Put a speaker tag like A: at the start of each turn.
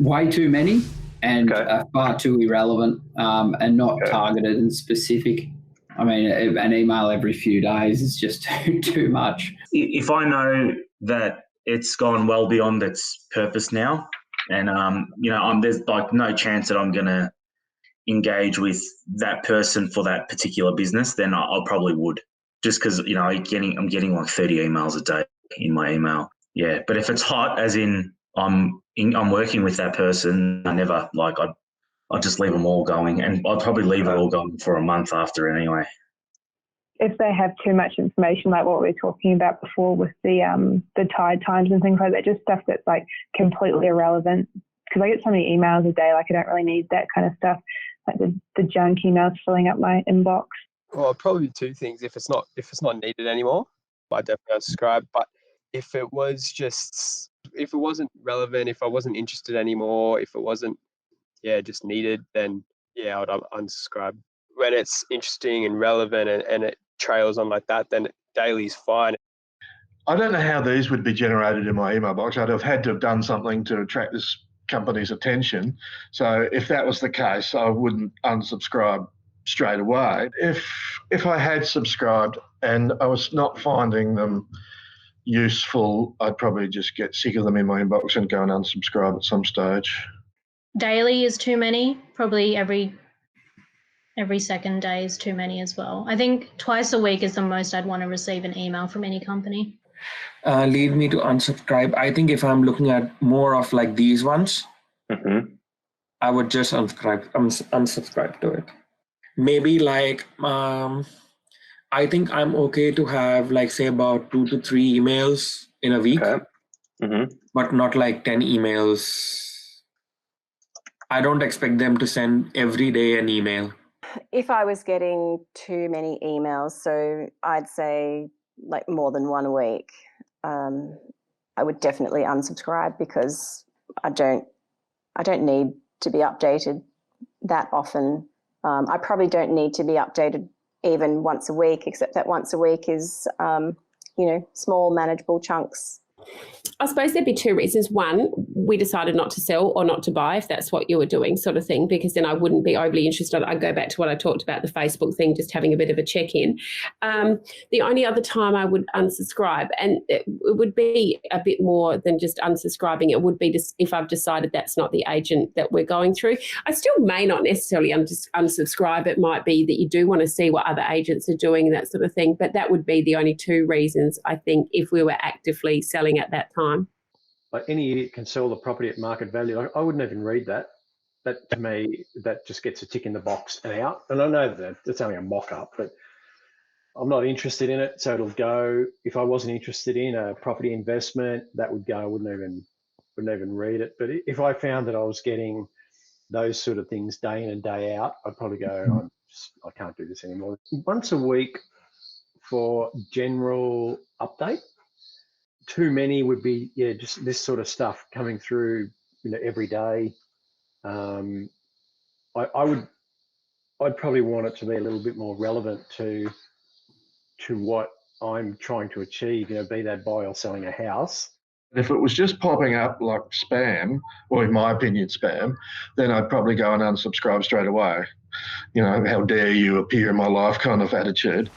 A: way too many and
B: Okay.
A: are far too irrelevant and not targeted and specific. I mean, an email every few days is just too much.
C: If I know that it's gone well beyond its purpose now, and there's like no chance that I'm going to engage with that person for that particular business, then I probably would, just because I'm getting like 30 emails a day in my email. Yeah, but if it's hot, as in I'm working with that person, I'll just leave them all going, and I'll probably leave it all going for a month after anyway.
D: If they have too much information, like what we were talking about before with the tide times and things like that, just stuff that's like completely irrelevant. Because I get so many emails a day, like I don't really need that kind of stuff, like the junk emails filling up my inbox.
E: Well, probably two things. If it's not needed anymore, I definitely unsubscribe. But if it wasn't relevant, if I wasn't interested anymore, if it wasn't just needed, then I'd unsubscribe. When it's interesting and relevant and it trails on like that, then daily's fine.
F: I don't know how these would be generated in my email box. I'd have had to have done something to attract this company's attention. So if that was the case, I wouldn't unsubscribe straight away. If I had subscribed and I was not finding them useful, I'd probably just get sick of them in my inbox and go and unsubscribe at some stage.
G: Daily is too many. Probably every second day is too many as well. I think twice a week is the most I'd want to receive an email from any company.
H: Lead me to unsubscribe. I think if I'm looking at more of like these ones, I would just unsubscribe to it. Maybe like, I think I'm okay to have like say about 2 to 3 emails in a week, but not like 10 emails. I don't expect them to send every day an email.
I: If I was getting too many emails, so I'd say like more than one a week, I would definitely unsubscribe, because I don't need to be updated that often. I probably don't need to be updated even once a week, except that once a week is, small manageable chunks.
J: I suppose there'd be 2 reasons. One, we decided not to sell or not to buy, if that's what you were doing, sort of thing, because then I wouldn't be overly interested. I'd go back to what I talked about, the Facebook thing, just having a bit of a check-in. The only other time I would unsubscribe, and it would be a bit more than just unsubscribing, it would be just if I've decided that's not the agent that we're going through. I still may not necessarily unsubscribe. It might be that you do want to see what other agents are doing and that sort of thing, but that would be the only 2 reasons, I think, if we were actively selling at that time.
K: Like any idiot can sell the property at market value. Like, I wouldn't even read that. That to me, that just gets a tick in the box and out. And I know that it's only a mock-up, but I'm not interested in it, so it'll go. If I wasn't interested in a property investment, that would go. I wouldn't even read it. But if I found that I was getting those sort of things day in and day out, I'd probably go, I can't do this anymore. Once a week for general update. Too many would be, just this sort of stuff coming through, every day. I'd probably want it to be a little bit more relevant to what I'm trying to achieve, be that buy or selling a house.
F: If it was just popping up like spam, or in my opinion spam, then I'd probably go and unsubscribe straight away. How dare you appear in my life kind of attitude.